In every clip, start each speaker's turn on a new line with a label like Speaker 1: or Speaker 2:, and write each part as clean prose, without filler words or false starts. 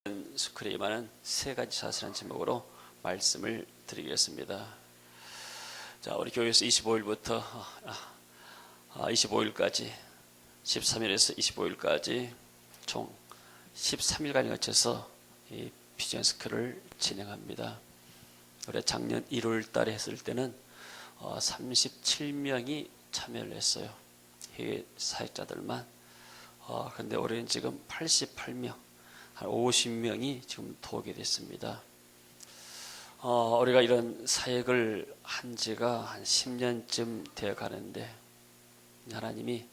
Speaker 1: 스쿨에 임하는 세 가지 자세라는 제목으로 말씀을 드리겠습니다. 자, 우리 교회에서 25일부터 25일까지 13일에서 25일까지 총 13일간에 걸쳐서 이 비전 스쿨을 진행합니다. 올해 작년 1월 달에 했을 때는 37명이 참여를 했어요. 해외 사역자들만. 그런데 올해는 지금 88명, 한 50명이 지금 도우게 됐습니다. 우리가 이런 사역을 한 지가 한 10년쯤 되어 가는데 하나님이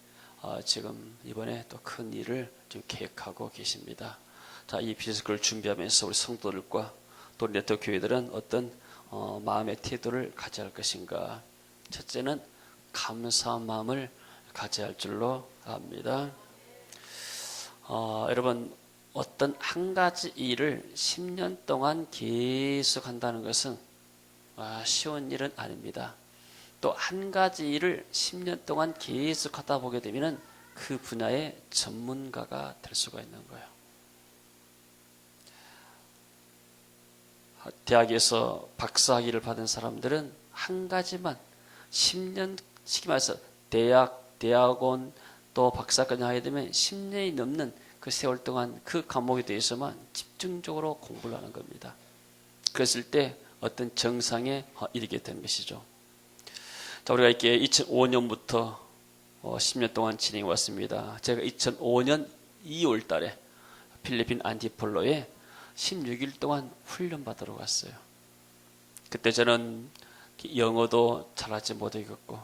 Speaker 1: 지금 이번에 또 큰 일을 좀 계획하고 계십니다. 자, 이 비즈니스를 준비하면서 우리 성도들과 또 네트워크 교회들은 어떤 마음의 태도를 가져야 할 것인가? 첫째는 감사한 마음을 가져야 할 줄로 압니다. 여러분, 어떤 한 가지 일을 10년 동안 계속 한다는 것은 쉬운 일은 아닙니다. 또 한 가지 일을 10년 동안 계속 하다 보게 되면 그 분야의 전문가가 될 수가 있는 거예요. 대학에서 박사학위를 받은 사람들은 한 가지만 10년, 쉽게 말해서 대학원 또 박사까지 하게 되면 10년이 넘는 그 세월 동안 그 과목에 대해서만 집중적으로 공부를 하는 겁니다. 그랬을 때 어떤 정상에 이르게 되는 것이죠. 자, 우리가 이렇게 2005년부터 10년 동안 진행해 왔습니다. 제가 2005년 2월 달에 필리핀 안티폴로에 16일 동안 훈련받으러 갔어요. 그때 저는 영어도 잘하지 못하겠고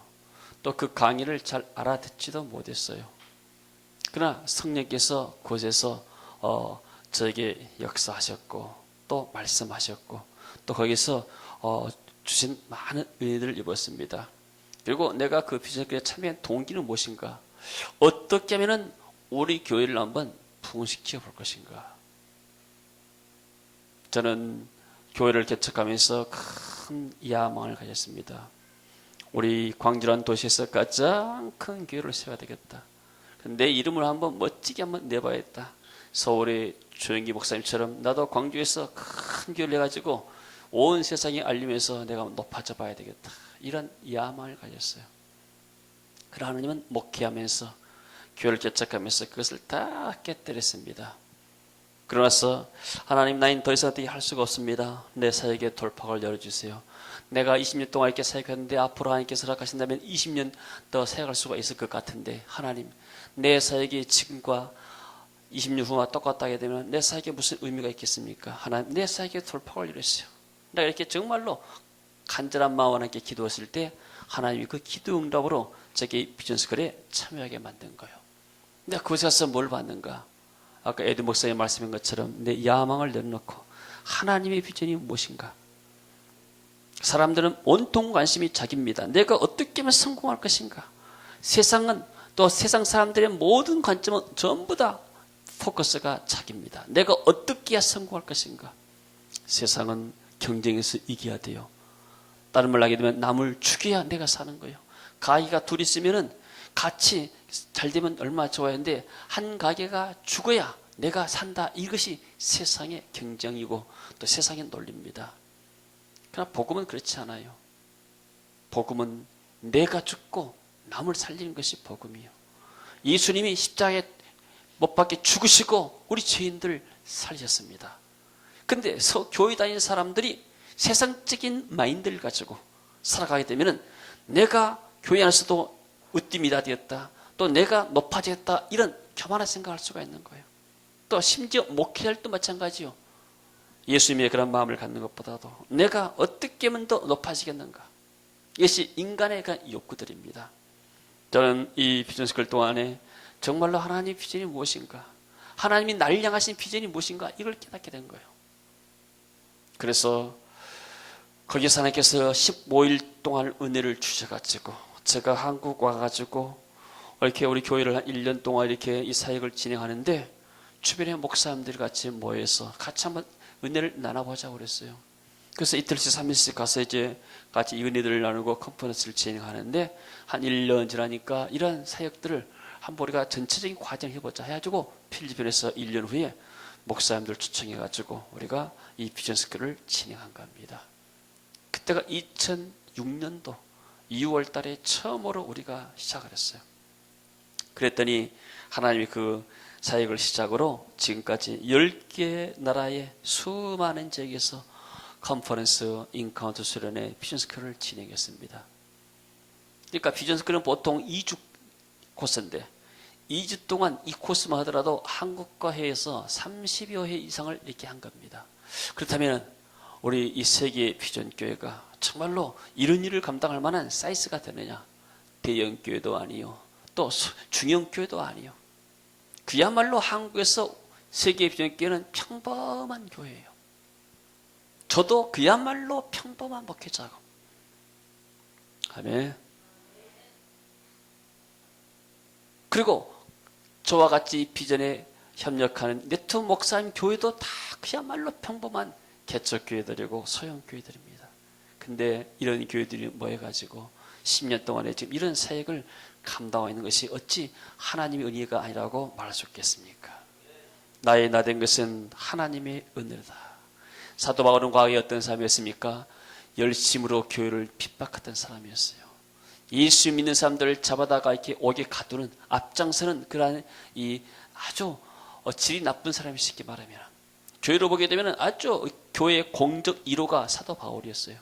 Speaker 1: 또 그 강의를 잘 알아듣지도 못했어요. 그러나 성령께서 그곳에서 저에게 역사하셨고 또 말씀하셨고 또 거기서 주신 많은 은혜들을 입었습니다. 그리고 내가 그 비전교회에 참여한 동기는 무엇인가? 어떻게 하면 우리 교회를 한번 부흥시켜 볼 것인가? 저는 교회를 개척하면서 큰 야망을 가졌습니다. 우리 광주라는 도시에서 가장 큰 교회를 세워야 되겠다. 내 이름을 한번 멋지게 한번 내봐야겠다. 서울의 조영기 목사님처럼 나도 광주에서 큰 교회를 해가지고 온 세상에 알리면서 내가 높아져 봐야 되겠다. 이런 야망을 가졌어요. 그러나 하나님은 목회하면서 교회를 개척하면서 그것을 다 깨뜨렸습니다. 그러나서 하나님, 나는 더 이상 어떻게 할 수가 없습니다. 내 사역의 돌파구를 열어주세요. 내가 20년 동안 이렇게 사역했는데 앞으로 하나님께서 허락하신다면 20년 더 사역할 수가 있을 것 같은데 하나님, 내 사역이 지금과 20년 후와 똑같다게 되면 내 사역에 무슨 의미가 있겠습니까? 하나님, 내 사역의 돌파구를 열어주세요. 내가 이렇게 정말로 간절한 마음으로 하나님께 기도했을 때 하나님이 그 기도 응답으로 저게 비전스쿨에 참여하게 만든 거예요. 내가 그곳에 가서 뭘 받는가? 아까 에드 목사님 말씀한 것처럼 내 야망을 내려놓고 하나님의 비전이 무엇인가? 사람들은 온통 관심이 자기입니다. 내가 어떻게 하면 성공할 것인가? 세상은 또 세상 사람들의 모든 관점은 전부 다 포커스가 자기입니다. 내가 어떻게 해야 성공할 것인가? 세상은 경쟁에서 이겨야 돼요. 다른 말로 하게 되면 남을 죽여야 내가 사는 거예요. 가게가 둘이 있으면은 같이 잘 되면 얼마나 좋아하는데 한 가게가 죽어야 내가 산다. 이것이 세상의 경쟁이고 또 세상의 논리입니다. 그러나 복음은 그렇지 않아요. 복음은 내가 죽고 남을 살리는 것이 복음이에요. 예수님이 십자가에 못 박혀 죽으시고 우리 죄인들 살리셨습니다. 그런데 교회 다니는 사람들이 세상적인 마인드를 가지고 살아가게 되면 내가 교회 안에서도 으뜸이 다 되었다. 또 내가 높아지겠다. 이런 교만한 생각을 할 수가 있는 거예요. 또 심지어 목회할 때 마찬가지요. 예수님의 그런 마음을 갖는 것보다도 내가 어떻게 하면 더 높아지겠는가. 이것이 인간의 그런 욕구들입니다. 저는 이 비전스쿨 동안에 정말로 하나님의 비전이 무엇인가, 하나님이 나를 향하신 비전이 무엇인가, 이걸 깨닫게 된 거예요. 그래서 거기서 하나님께서 15일 동안 은혜를 주셔가지고 제가 한국 와가지고 이렇게 우리 교회를 한 1년 동안 이렇게 이 사역을 진행하는데 주변에 목사님들이 같이 모여서 같이 한번 은혜를 나눠보자고 그랬어요. 그래서 이틀씩 3일씩 가서 이제 같이 이 은혜들을 나누고 컨퍼런스를 진행하는데 한 1년 지나니까 이런 사역들을 한번 우리가 전체적인 과정을 해보자 해가지고 필리핀에서 1년 후에 목사님들 초청해가지고 우리가 이 비전 스쿨을 진행한 겁니다. 그때가 2006년도 2월 달에 처음으로 우리가 시작을 했어요. 그랬더니 하나님이 그 사역을 시작으로 지금까지 10개 나라의 수많은 지역에서 컨퍼런스, 인카운트 수련회 비전 스쿨을 진행했습니다. 그러니까 비전 스쿨은 보통 2주 코스인데 2주 동안 이 코스만 하더라도 한국과 해에서 30여 회 이상을 이렇게 한 겁니다. 그렇다면 우리 이 세계 비전 교회가 정말로 이런 일을 감당할 만한 사이즈가 되느냐? 대형 교회도 아니요, 또 중형 교회도 아니요. 그야말로 한국에서 세계 비전 교회는 평범한 교회예요. 저도 그야말로 평범한 목회자고. 아멘. 그리고 저와 같이 비전에 협력하는 네트워크 목사님 교회도 다 그야말로 평범한 개척교회들이고 소형교회들입니다. 근데 이런 교회들이 모여가지고 10년 동안에 지금 이런 사역을 감당하고 있는 것이 어찌 하나님의 은혜가 아니라고 말할 수 있겠습니까? 나의 나된 것은 하나님의 은혜다. 사도 바울은 과거에 어떤 사람이었습니까? 열심으로 교회를 핍박했던 사람이었어요. 예수 믿는 사람들을 잡아다가 이렇게 옥에 가두는 앞장서는 그러한 이 아주 질이 나쁜 사람이 쉽게 말하면, 교회로 보게 되면 아주 교회의 공적 1호가 사도 바울이었어요.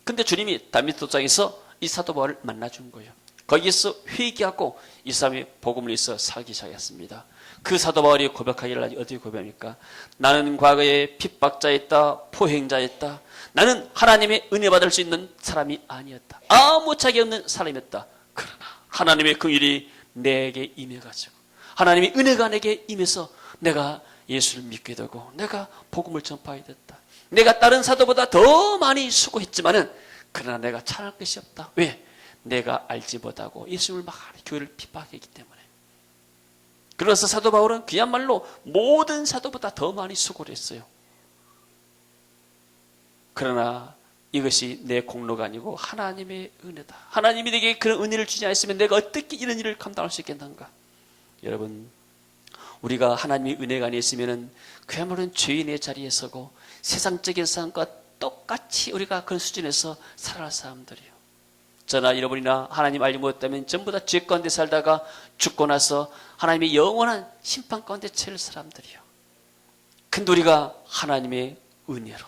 Speaker 1: 근데 주님이 다메섹도장에서 이 사도 바울을 만나준 거예요. 거기에서 회개하고 이 사람이 복음을 위해서 살기 시작했습니다. 그 사도 바울이 고백하기를 어떻게 고백합니까? 나는 과거에 핍박자였다, 포행자였다. 나는 하나님의 은혜 받을 수 있는 사람이 아니었다. 아무 자격 없는 사람이었다. 그러나 하나님의 긍휼이 내게 임해가지고, 하나님의 은혜가 내게 임해서 내가 예수를 믿게 되고 내가 복음을 전파하게 됐다. 내가 다른 사도보다 더 많이 수고했지만은 그러나 내가 찬할 것이 없다. 왜? 내가 알지 못하고 예수를 많이 교회를 핍박했기 때문에. 그래서 사도 바울은 그야말로 모든 사도보다 더 많이 수고를 했어요. 그러나 이것이 내 공로가 아니고 하나님의 은혜다. 하나님이 내게 그런 은혜를 주지 않았으면 내가 어떻게 이런 일을 감당할 수 있겠는가? 여러분, 우리가 하나님의 은혜가 아니었으면 그야말로 죄인의 자리에 서고 세상적인 사람과 똑같이 우리가 그런 수준에서 살아갈 사람들이에요. 저나 여러분이나 하나님 알지 못했다면 전부 다 죄 가운데 살다가 죽고 나서 하나님의 영원한 심판 가운데 처할 사람들이에요. 근데 우리가 하나님의 은혜로,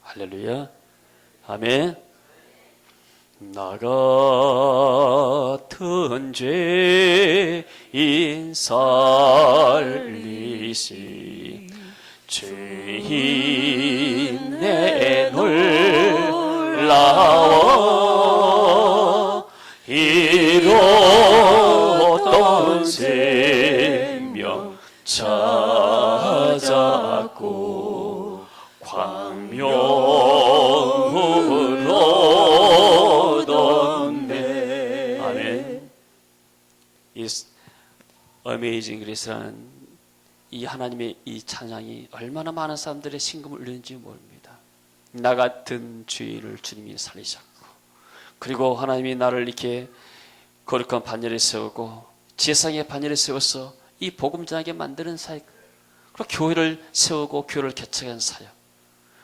Speaker 1: 할렐루야, 아멘. 나 같은 죄인 살리시, 죄인 내 놀라워 이뤘던 생명 찾았고 광명으로 얻었네. 아멘. It's amazing grace라는 이 하나님의 이 찬양이 얼마나 많은 사람들의 심금을 울리는지 모릅니다. 나 같은 죄인을 주님이 살리셨고, 그리고 하나님이 나를 이렇게 거룩한 반열에 세우고 제사장의 반열에 세워서 이 복음 전하게 만드는 사역, 그리고 교회를 세우고 교회를 개척한 사역,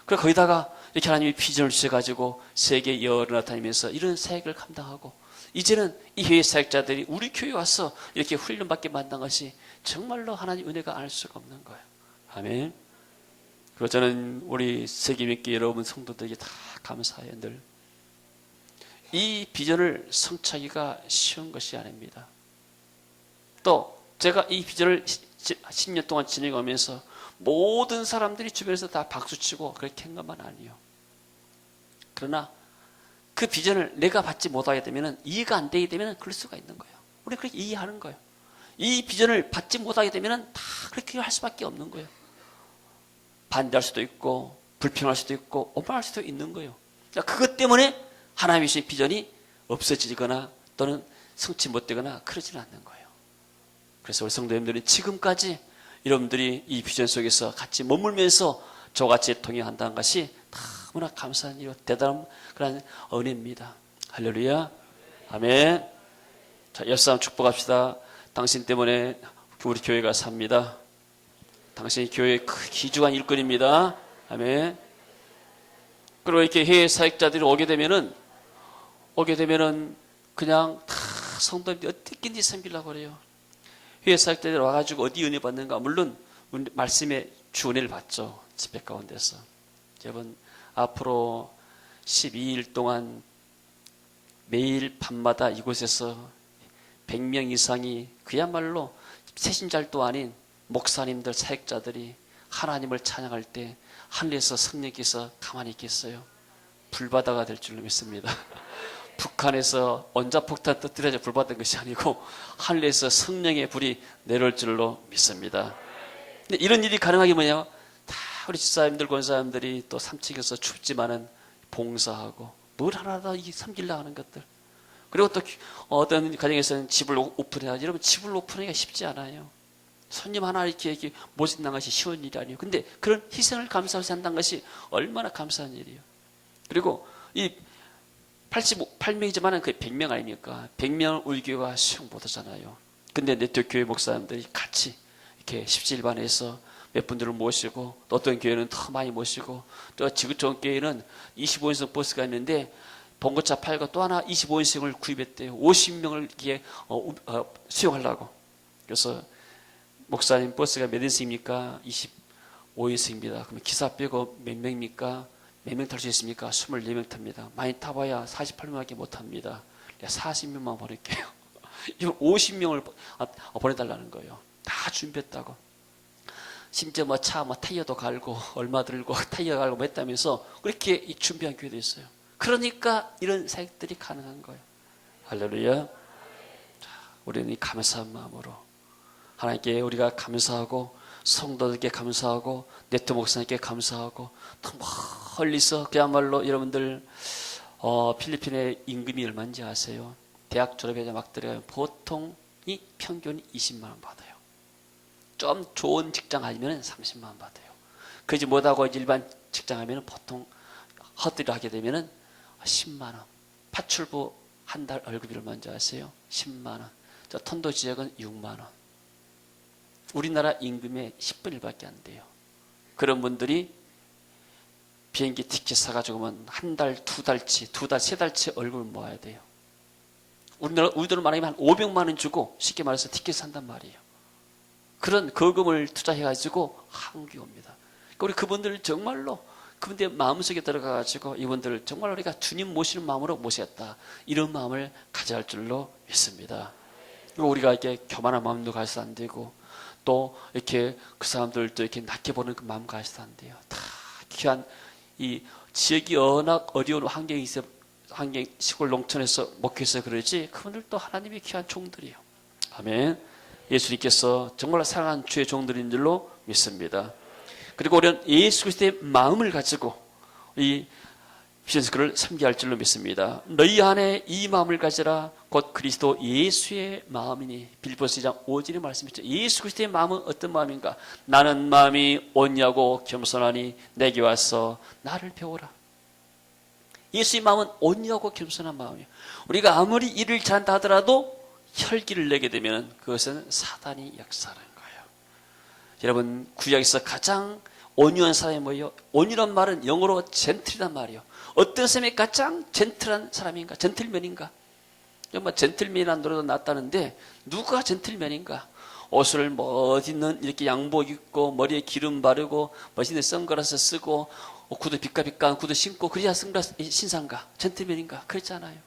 Speaker 1: 그리고 거기다가 이렇게 하나님이 비전을 주셔가지고 세계 여러 나타내면서 이런 사역을 감당하고, 이제는 이 교회 사역자들이 우리 교회에 와서 이렇게 훈련받게 만든 것이 정말로 하나님 은혜가 알 수가 없는 거예요. 아멘. 그리고 저는 우리 세계민교 여러분 성도들에게 다 감사해요. 늘 이 비전을 성취하기가 쉬운 것이 아닙니다. 또 제가 이 비전을 10년 동안 진행하면서 모든 사람들이 주변에서 다 박수치고 그렇게 한 것만 아니에요. 그러나 그 비전을 내가 받지 못하게 되면, 이해가 안 되게 되면 그럴 수가 있는 거예요. 우리 그렇게 이해하는 거예요. 이 비전을 받지 못하게 되면 다 그렇게 할 수밖에 없는 거예요. 반대할 수도 있고 불평할 수도 있고 오만할 수도 있는 거예요. 그것 때문에 하나님의 주신 비전이 없어지거나 또는 성취 못되거나 그러지는 않는 거예요. 그래서 우리 성도님들은 지금까지 여러분들이 이 비전 속에서 같이 머물면서 저같이 동행한다는 것이 너무나 감사한 일이고 대단한 그런 은혜입니다. 할렐루야, 아멘. 자, 옆사람 축복합시다. 당신 때문에 우리 교회가 삽니다. 당신이 교회의 귀중한 일꾼입니다. 아멘. 그리고 이렇게 해외 사역자들이 오게 되면은 그냥 다 성도님들이 어떻게든지 섬기려고 그래요. 해외 사역자들이 와가지고 어디 은혜 받는가? 물론 말씀에 주 은혜를 받죠. 집회 가운데서. 여러분, 앞으로 12일 동안 매일 밤마다 이곳에서 100명 이상이 그야말로 새신자도 아닌 목사님들, 사역자들이 하나님을 찬양할 때 하늘에서 성령께서 가만히 있겠어요? 불바다가 될 줄로 믿습니다. 북한에서 원자폭탄 터뜨려서 불받은 것이 아니고 하늘에서 성령의 불이 내려올 줄로 믿습니다. 근데 이런 일이 가능하게 뭐냐? 다 우리 집사님들, 권사님들이 또 3층에서 춥지만은 봉사하고 뭘 하나도 섬기려고 하는 것들. 그리고 또 어떤 가정에서는 집을 오픈해야지. 여러분, 집을 오픈하기가 쉽지 않아요. 손님 하나 이렇게 모집난 것이 쉬운 일이 아니에요. 근데 그런 희생을 감사하면서 한다는 것이 얼마나 감사한 일이에요. 그리고 이 88명이지만은 그게 100명 아닙니까? 100명을 우리 교회가 수용 못하잖아요. 근데 네트워크 교회 목사님들이 같이 이렇게 17반에서 몇 분들을 모시고, 또 어떤 교회는 더 많이 모시고, 또 지구촌 교회는 25인승 버스가 있는데 봉고차 팔고 또 하나 25인승을 구입했대요. 50명을 이렇게 수용하려고. 그래서 목사님 버스가 몇 인승입니까? 25인승입니다. 그럼 기사 빼고 몇 명입니까? 몇 명 탈 수 있습니까? 24명 탑니다. 많이 타봐야 48명밖에 못 탑니다. 40명만 보낼게요. 이걸 50명을 보내달라는 거예요. 다 준비했다고. 심지어 타이어도 갈고 얼마 들고 타이어 갈고 했다면서 그렇게 준비한 교회도 있어요. 그러니까 이런 사역들이 가능한 거예요. 할렐루야. 자, 우리는 이 감사한 마음으로 하나님께 우리가 감사하고, 성도들께 감사하고, 네트 목사님께 감사하고, 또 멀리서 그야말로 여러분들 필리핀의 임금이 얼마인지 아세요? 대학 졸업해서 막 들어가면 보통이 평균 20만 원 받아요. 좀 좋은 직장 하면 30만 원 받아요. 그러지 못하고 일반 직장 하면 보통 헛들이 하게 되면 10만 원. 파출부 한 달 월급이 얼마인지 아세요? 10만 원. 저 턴도 지역은 6만 원. 우리나라 임금의 10분의 1밖에 안 돼요. 그런 분들이 비행기 티켓 사가지고 한 달, 두 달치, 세 달치 얼굴을 모아야 돼요. 우리들은 말하면 한 500만 원 주고 쉽게 말해서 티켓 산단 말이에요. 그런 거금을 투자해가지고 한국에 옵니다. 우리 그분들 정말로 그분들 마음속에 들어가가지고 이분들을 정말 우리가 주님 모시는 마음으로 모시겠다. 이런 마음을 가져야 할 줄로 믿습니다. 그리고 우리가 이렇게 교만한 마음도 가져서 안 되고, 또 이렇게 그 사람들도 이렇게 낮게 보는 그 마음 가져서 안 돼요. 다 귀한 이 지역이 워낙 어려운 환경이 있어, 시골 농촌에서 목회해서 그러지 그분들도 하나님의 귀한 종들이에요. 아멘. 예수님께서 정말 사랑하는 주의 종들인 줄로 믿습니다. 그리고 우리는 예수 그리스도의 마음을 가지고 이 비전스크를 섬겨야 할 줄로 믿습니다. 너희 안에 이 마음을 가지라. 곧 그리스도 예수의 마음이니. 빌립보서 2장 5절의 말씀이죠. 예수 그리스도의 마음은 어떤 마음인가? 나는 마음이 온유하고 겸손하니 내게 와서 나를 배우라. 예수의 마음은 온유하고 겸손한 마음이에요. 우리가 아무리 일을 잘한다 하더라도 혈기를 내게 되면 그것은 사단이 역사하는 거예요. 여러분, 구약에서 가장 온유한 사람이 뭐예요? 온유란 말은 영어로 젠틀이란 말이에요. 어떤 사람이 가장 젠틀한 사람인가? 젠틀맨인가? 젠틀맨이라는 노래도 났다는데 누가 젠틀맨인가? 옷을 멋있는 이렇게 양복 입고 머리에 기름 바르고 멋있는 선글라스 쓰고 구두 비까비까 구두 신고 그래야 선글라스 신상가? 젠틀맨인가? 그렇지 않아요.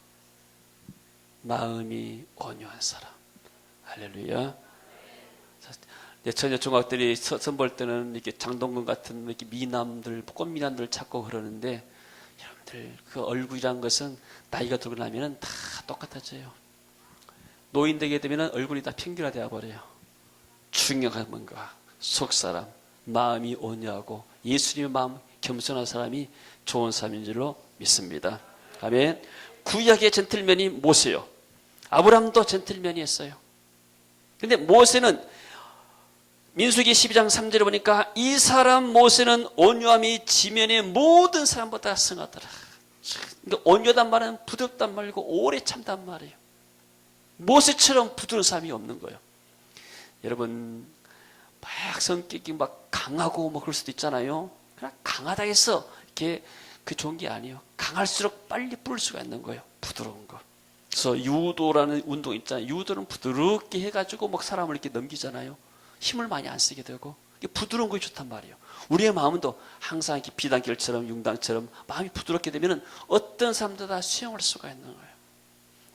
Speaker 1: 마음이 온유한 사람. 할렐루야. 처녀 종학들이 선볼 때는 이렇게 장동건 같은 이렇게 미남들, 꽃미남들 찾고 그러는데, 여러분들 그 얼굴이란 것은 나이가 들고 나면은 다 똑같아져요. 노인 되게 되면은 얼굴이 다 평균화되어 버려요. 중요한 뭔가 속사람, 마음이 온유하고 예수님의 마음 겸손한 사람이 좋은 사람인 줄로 믿습니다. 아멘. 구약의 젠틀맨이 모세요. 아브라함도 젠틀맨이었어요. 근데 모세는 민수기 12장 3절에 보니까 이 사람 모세는 온유함이 지면의 모든 사람보다 승하더라. 그러니까 온유하단 말은 부드럽단 말이고 오래 참단 말이에요. 모세처럼 부드러운 사람이 없는 거예요. 여러분, 막 성격이 막 강하고 뭐 그럴 수도 있잖아요. 그냥 강하다 해서 이렇게 그 좋은 게 아니에요. 강할수록 빨리 부를 수가 있는 거예요. 부드러운 거. 그래서 유도라는 운동 있잖아요. 유도는 부드럽게 해가지고 막 사람을 이렇게 넘기잖아요. 힘을 많이 안 쓰게 되고. 부드러운 것이 좋단 말이에요. 우리의 마음도 항상 이렇게 비단결처럼 융당처럼 마음이 부드럽게 되면 어떤 사람도 다 수용할 수가 있는 거예요.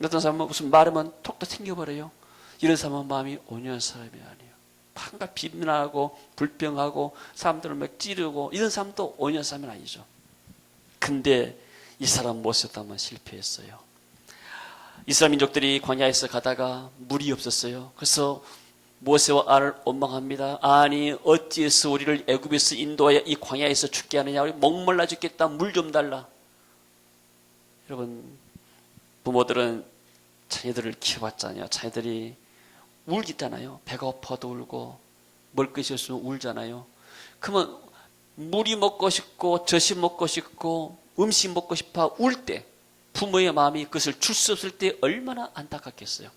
Speaker 1: 어떤 사람은 무슨 말하면 톡도 튕겨버려요. 이런 사람은 마음이 온유한 사람이 아니에요. 항상 비난하고 불평하고 사람들을 막 찌르고 이런 사람도 온유한 사람은 아니죠. 근데 이 사람 모세다만 실패했어요. 이스라엘 민족들이 광야에서 가다가 물이 없었어요. 그래서 모세와 아를 원망합니다. 아니 어찌해서 우리를 애굽에서 인도하여 이 광야에서 죽게 하느냐. 우리 목말라 죽겠다. 물 좀 달라. 여러분 부모들은 자녀들을 키워봤잖아요. 자녀들이 울잖아요. 배가 고파도 울고 먹을 것이 없으면 울잖아요. 그러면 물이 먹고 싶고 젖이 먹고 싶고 음식 먹고 싶어 울 때 부모의 마음이 그것을 줄 수 없을 때 얼마나 안타깝겠어요.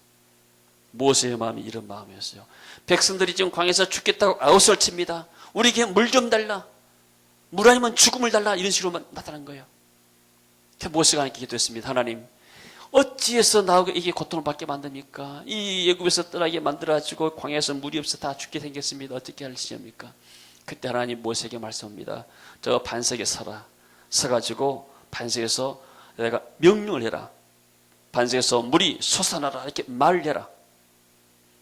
Speaker 1: 모세의 마음이 이런 마음이었어요. 백성들이 지금 광야에서 죽겠다고 아우성을 칩니다. 우리에게 물 좀 달라. 물 아니면 죽음을 달라. 이런 식으로 나타난 거예요. 모세가 하나님께 기도했습니다. 하나님 어찌해서 나에게 고통을 받게 만듭니까? 이 애굽에서 떠나게 만들어가지고 광야에서 물이 없어 다 죽게 생겼습니다. 어떻게 하시렵니까? 그때 하나님 모세에게 말씀합니다. 저 반석에 서가지고 반석에서 내가 명령을 해라. 반석에서 물이 솟아나라. 이렇게 말을 해라.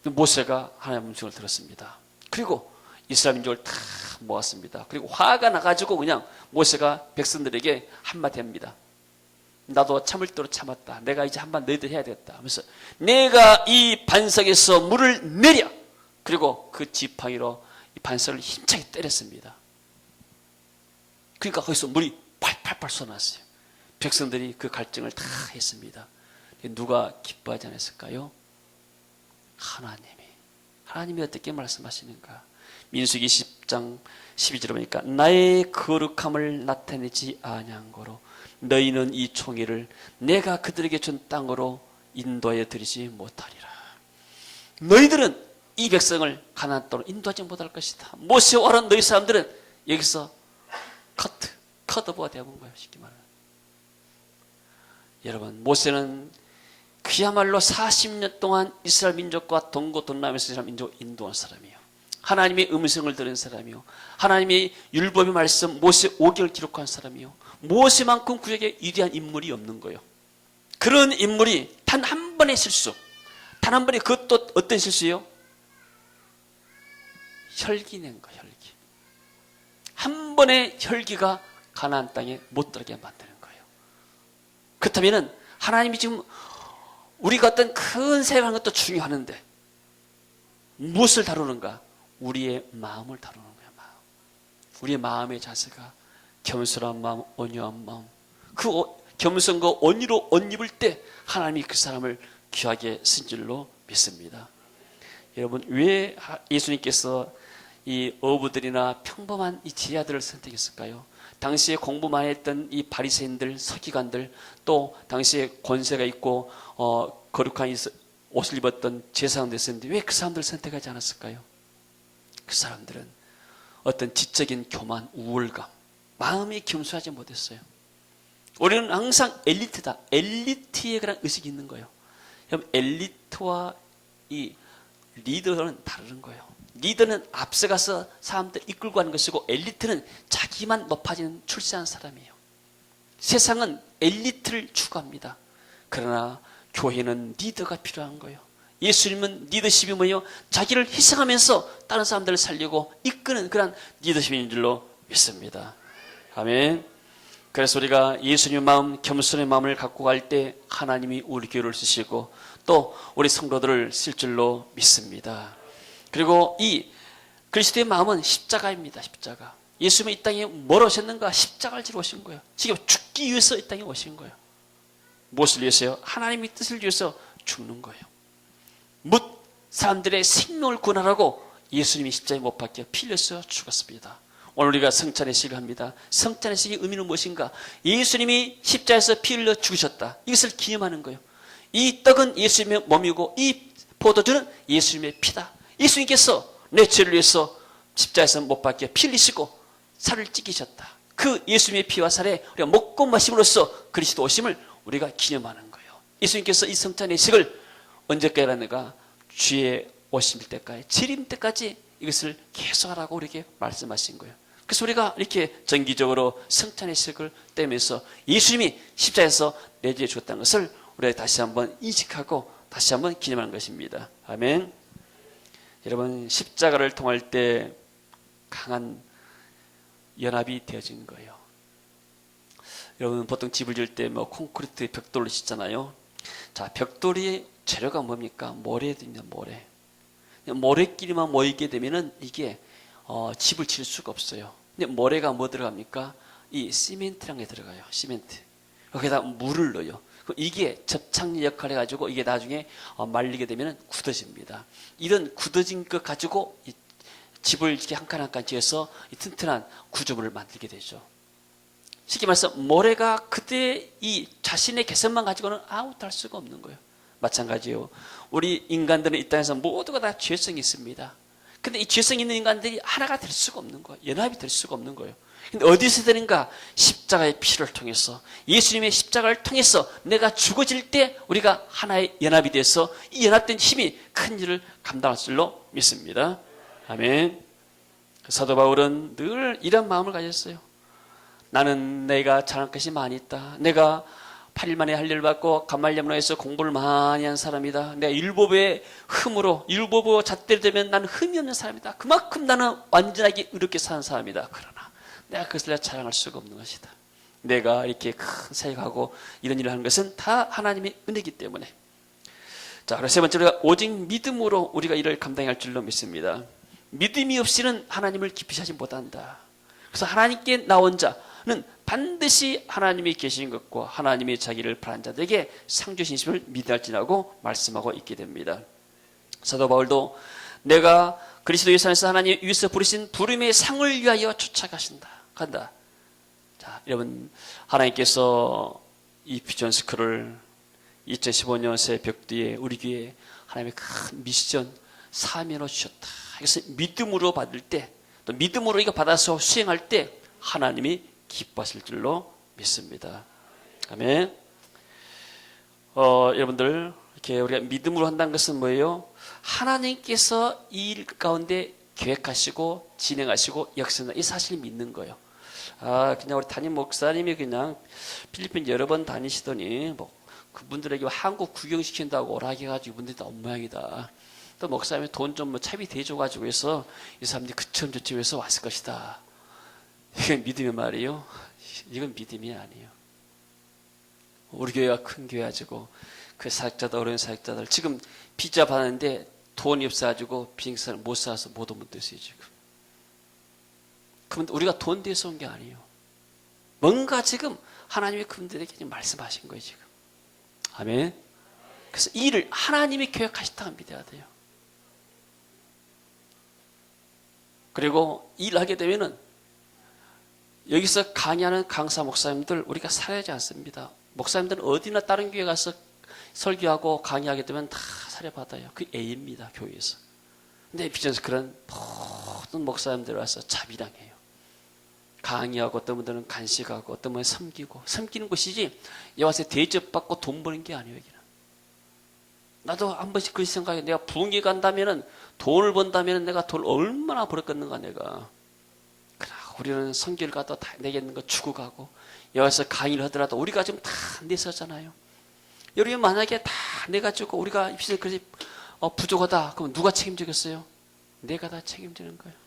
Speaker 1: 모세가 하나님의 음성을 들었습니다. 그리고 이스라엘 민족을 다 모았습니다. 그리고 화가 나가지고 그냥 모세가 백성들에게 한마디 합니다. 나도 참을 대로 참았다. 내가 이제 한번 너희들 해야 되겠다 하면서 내가 이 반석에서 물을 내려. 그리고 그 지팡이로 이 반석을 힘차게 때렸습니다. 그러니까 거기서 물이 팔팔팔 쏟아났어요. 백성들이 그 갈증을 다 했습니다. 누가 기뻐하지 않았을까요? 하나님이 어떻게 말씀하시는가? 민수기 10장 12절에 보니까 나의 거룩함을 나타내지 아니한 거로 너희는 이 총회를 내가 그들에게 준 땅으로 인도하여 드리지 못하리라. 너희들은 이 백성을 가나안 땅으로 인도하지 못할 것이다. 모세와 아론 너희 사람들은 여기서 컷오버가 되어본 거예요. 쉽게 말하면. 여러분 모세는 그야말로 40년 동안 이스라엘 민족과 동고동남에서 이스라엘 민족을 인도한 사람이에요. 하나님의 음성을 들은 사람이요. 하나님의 율법의 말씀 모세 5개를 기록한 사람이요. 모세만큼 그에게 위대한 인물이 없는 거예요. 그런 인물이 단 한 번의 실수, 단 한 번의 그것도 어떤 실수예요? 혈기 낸 거예요. 혈기. 한 번의 혈기가 가나안 땅에 못 들어가게 만드는 거예요. 그렇다면 하나님이 지금 우리가 어떤 큰 생각하는 것도 중요하는데 무엇을 다루는가? 우리의 마음을 다루는 거예요. 마음. 우리의 마음의 자세가 겸손한 마음, 온유한 마음. 그 겸손과 온유로 옷 입을 때 하나님이 그 사람을 귀하게 쓴 줄로 믿습니다. 여러분 왜 예수님께서 이 어부들이나 평범한 이 제자들을 선택했을까요? 당시에 공부만 했던 이 바리새인들, 서기관들, 또 당시에 권세가 있고 거룩한 옷을 입었던 제사장들 있었는데 왜 그 사람들을 선택하지 않았을까요? 그 사람들은 어떤 지적인 교만, 우월감, 마음이 겸손하지 못했어요. 우리는 항상 엘리트다. 엘리트의 그런 의식이 있는 거예요. 여러분 엘리트와 이 리더는 다른 거예요. 리더는 앞서가서 사람들 이끌고 가는 것이고 엘리트는 자기만 높아지는 출세한 사람이에요. 세상은 엘리트를 추구합니다. 그러나 교회는 리더가 필요한 거예요. 예수님은 리더십이 뭐예요? 자기를 희생하면서 다른 사람들을 살리고 이끄는 그런 리더십인 줄로 믿습니다. 아멘. 그래서 우리가 예수님의 마음, 겸손의 마음을 갖고 갈 때 하나님이 우리 교회를 쓰시고 또 우리 성도들을 쓸 줄로 믿습니다. 그리고 이 그리스도의 마음은 십자가입니다. 십자가. 예수님이 이 땅에 뭘 오셨는가? 십자가를 지러 오신 거예요. 지금 죽기 위해서 이 땅에 오신 거예요. 무엇을 위해서요? 하나님의 뜻을 위해서 죽는 거예요. 묻 사람들의 생명을 구원하라고 예수님이 십자가에 못 박혀 피 흘려서 죽었습니다. 오늘 우리가 성찬의 식을 합니다. 성찬의 식의 의미는 무엇인가? 예수님이 십자가에서 피 흘려 죽으셨다. 이것을 기념하는 거예요. 이 떡은 예수님의 몸이고 이 포도주는 예수님의 피다. 예수님께서 내 죄를 위해서 십자가에서 못 박혀 피 흘리시고 살을 찢기셨다. 그 예수님의 피와 살에 우리가 먹고 마심으로써 그리스도 오심을 우리가 기념하는 거예요. 예수님께서 이 성찬 예식을 언제까지 하는가? 주의 오실 때까지, 재림 때까지 이것을 계속하라고 우리에게 말씀하신 거예요. 그래서 우리가 이렇게 정기적으로 성찬 예식을 떼면서 예수님이 십자가에서 내 죄에 죽었다는 것을 우리가 다시 한번 인식하고 다시 한번 기념하는 것입니다. 아멘. 여러분, 십자가를 통할 때 강한 연합이 되어진 거예요. 여러분, 보통 집을 지을 때 뭐 콘크리트 벽돌로 짓잖아요. 자, 벽돌이 재료가 뭡니까? 모래입니다. 모래. 모래끼리만 모이게 되면은 이게 집을 지을 수가 없어요. 근데 모래가 뭐 들어갑니까? 이 시멘트라는 게 들어가요. 시멘트. 거기다 물을 넣어요. 이게 접착력 역할을 해가지고 이게 나중에 말리게 되면 굳어집니다. 이런 굳어진 것 가지고 이 집을 이렇게 한 칸 한 칸 지어서 이 튼튼한 구조물을 만들게 되죠. 쉽게 말해서 모래가 그때 이 자신의 개성만 가지고는 아무것도 할 수가 없는 거예요. 마찬가지예요. 우리 인간들은 이 땅에서 모두가 다 죄성이 있습니다. 근데 이 죄성 있는 인간들이 하나가 될 수가 없는 거예요. 연합이 될 수가 없는 거예요. 근데 어디서 되는가? 십자가의 피를 통해서, 예수님의 십자가를 통해서 내가 죽어질 때 우리가 하나의 연합이 돼서 이 연합된 힘이 큰 일을 감당할 줄로 믿습니다. 아멘. 사도 바울은 늘 이런 마음을 가졌어요. 나는 내가 잘할 것이 많이 있다. 내가 8일 만에 할 일을 받고 가말리아 문화에서 공부를 많이 한 사람이다. 내가 율법의 흠으로, 율법의 잣대를 대면 나는 흠이 없는 사람이다. 그만큼 나는 완전하게 의롭게 사는 사람이다. 그러나 내가 그것을 자랑할 수가 없는 것이다. 내가 이렇게 큰 사역하고 이런 일을 하는 것은 다 하나님의 은혜이기 때문에. 자, 그래서 세 번째로 오직 믿음으로 우리가 이를 감당할 줄로 믿습니다. 믿음이 없이는 하나님을 깊이 하지 못한다. 그래서 하나님께 나온 자는 반드시 하나님이 계신 것과 하나님이 자기를 바란 자들에게 상 주신 심을 믿을지라고 말씀하고 있게 됩니다. 사도 바울도 내가 그리스도 예수 안에서 하나님 위에서 부르신 부름의 상을 위하여 쫓아가신다. 간다. 자, 여러분, 하나님께서 이 비전 스쿨을 2015년 새벽 뒤에 우리 교회에 하나님의 큰 미션 사명을 주셨다. 그래서 믿음으로 받을 때, 또 믿음으로 이거 받아서 수행할 때 하나님이 기뻐하실 줄로 믿습니다. 아멘. 여러분들, 이렇게 우리가 믿음으로 한다는 것은 뭐예요? 하나님께서 이 일 가운데 계획하시고 진행하시고 역사한다. 이 사실을 믿는 거예요. 그냥 우리 담임 목사님이 그냥 필리핀 여러 번 다니시더니 뭐 그분들에게 한국 구경시킨다고 오락해가지고 이분들이 다 엉망이다. 또 목사님이 돈 좀 뭐 차비 대줘가지고 해서 이 사람들이 그처럼 저처럼 해서 왔을 것이다. 이건 믿음의 말이에요. 이건 믿음이 아니에요. 우리 교회가 큰 교회 가지고 그 사역자들, 어려운 사역자들 지금 비자 받았는데 돈이 없어가지고 비행기를 못 사서 못 오면 됐어요 지금. 그럼 우리가 돈 대서 온 게 아니에요. 뭔가 지금 하나님이 그분들에게 말씀하신 거예요 지금. 아멘. 그래서 이 일을 하나님이 계획하셨다고 믿어야 돼요. 그리고 일을 하게 되면은 여기서 강의하는 강사 목사님들 우리가 살아야지 않습니다. 목사님들은 어디나 다른 교회 가서 설교하고 강의하게 되면 다 사례받아요. 그 A입니다. 교회에서. 근데 비전에서 그런 모든 목사님들 와서 자비당해요. 강의하고 어떤 분들은 간식하고 어떤 분은 섬기고 섬기는 것이지 여와서 대접받고 돈 버는 게 아니에요. 여기는. 나도 한 번씩 그렇게 생각해. 내가 부흥회 간다면은 돈을 번다면 내가 돈을 얼마나 벌었겠는가 내가. 그러나 우리는 성교를 가도 다 내겠는 거 주고 가고 여기서 강의를 하더라도 우리가 지금 다 내서잖아요. 여러분 만약에 다 내가지고 우리가 입시에 그렇게 부족하다 그럼 누가 책임지겠어요? 내가 다 책임지는 거예요.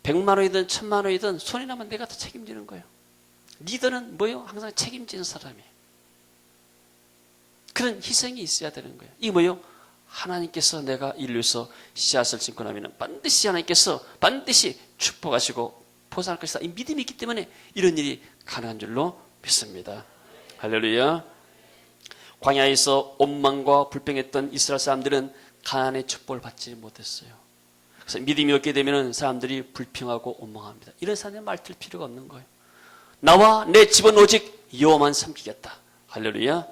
Speaker 1: 100만 원이든 1000만 원이든 손이 나면 내가 다 책임지는 거예요. 리더는 뭐예요? 항상 책임지는 사람이에요. 그런 희생이 있어야 되는 거예요. 이게 뭐예요? 하나님께서 내가 인류에서 씨앗을 심고 나면 반드시 하나님께서 반드시 축복하시고 보상할 것이다. 이 믿음이 있기 때문에 이런 일이 가능한 줄로 믿습니다. 할렐루야. 광야에서 원망과 불평했던 이스라엘 사람들은 가나안의 축복을 받지 못했어요. 그래서 믿음이 없게 되면 사람들이 불평하고 원망합니다. 이런 사람들 말 들 필요가 없는 거예요. 나와 내 집은 오직 여호와만 섬기겠다. 할렐루야.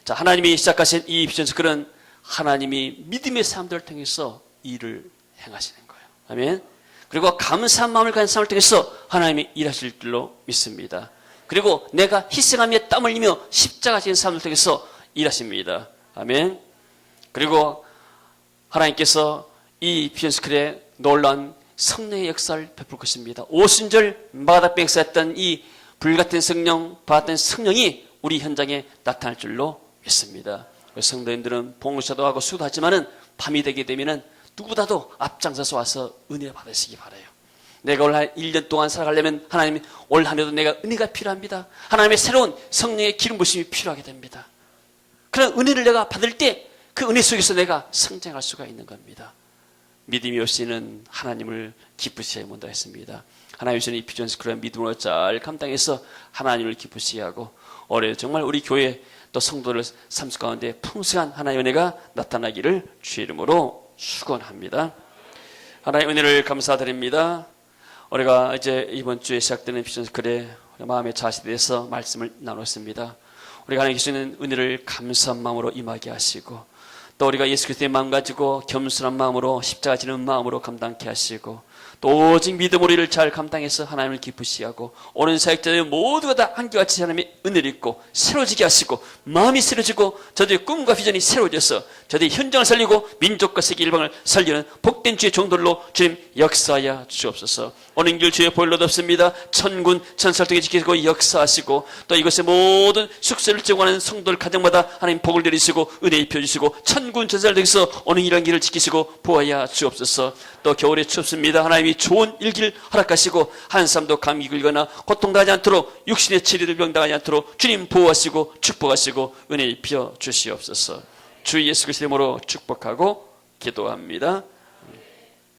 Speaker 1: 자, 하나님이 시작하신 이 비전 스쿨은 하나님이 믿음의 사람들을 통해서 일을 행하시는 거예요. 아멘. 그리고 감사한 마음을 가진 사람을 통해서 하나님이 일하실 줄로 믿습니다. 그리고 내가 희생하며 땀 흘리며 십자가 지는 사람을 통해서 일하십니다. 아멘. 그리고 하나님께서 이 비전스쿨에 놀라운 성령의 역사를 베풀 것입니다. 오순절 마가다병 역사했던 이 불같은 성령, 받았던 성령이 우리 현장에 나타날 줄로 믿습니다. 성도님들은 봉사도 하고 수도하지만은 밤이 되게 되면은 누구보다도 앞장서서 와서 은혜 받으시기 바라요. 내가 올 한 1년 동안 살아가려면 하나님이 올 한 해도 내가 은혜가 필요합니다. 하나님의 새로운 성령의 기름 부심이 필요하게 됩니다. 그런 은혜를 내가 받을 때 그 은혜 속에서 내가 성장할 수가 있는 겁니다. 믿음이 없이는 하나님을 기쁘시게 못한다 했습니다. 하나님 주시는 이 비전스쿨의 믿음으로 잘 감당해서 하나님을 기쁘시게 하고 올해 정말 우리 교회 또 성도를 삶 가운데 풍성한 하나님의 은혜가 나타나기를 주의 이름으로 축원합니다. 하나님의 은혜를 감사드립니다. 우리가 이제 이번 주에 시작되는 비전스쿨의 마음의 자세에 대해서 말씀을 나눴습니다. 우리가 하나님 주시는 은혜를 감사한 마음으로 임하게 하시고 또 우리가 예수 그리스도의 마음 가지고 겸손한 마음으로 십자가 지는 마음으로 감당케 하시고 또 오직 믿음으로 이를 잘 감당해서 하나님을 기쁘시게 하고 오는 사역자들 모두가 다 한결같이 하나님의 은혜를 입고 새로워지게 하시고 마음이 새로워지고 저들의 꿈과 비전이 새로워져서 저들의 현장을 살리고 민족과 세계 일방을 살리는 복된 주의 종들로 주님 역사하여 주옵소서. 오는 길 주의 보혈로 덮습니다. 천군 천사를 통해 지키고 역사하시고 또 이것의 모든 숙소를 제공하는 성도들 가정마다 하나님 복을 내리시고 은혜 입혀주시고 천군 천사를 통해서 오는 이런 길을 지키시고 보아야 주옵소서. 또 겨울에 춥습니다. 하나님이 좋은 일기를 허락하시고 한 사람도 감기 걸거나 고통당하지 않도록 육신의 치료를 병당하지 않도록 주님 보호하시고 축복하시고 은혜 입혀 주시옵소서. 주 예수 그리스도 이름으로 축복하고 기도합니다.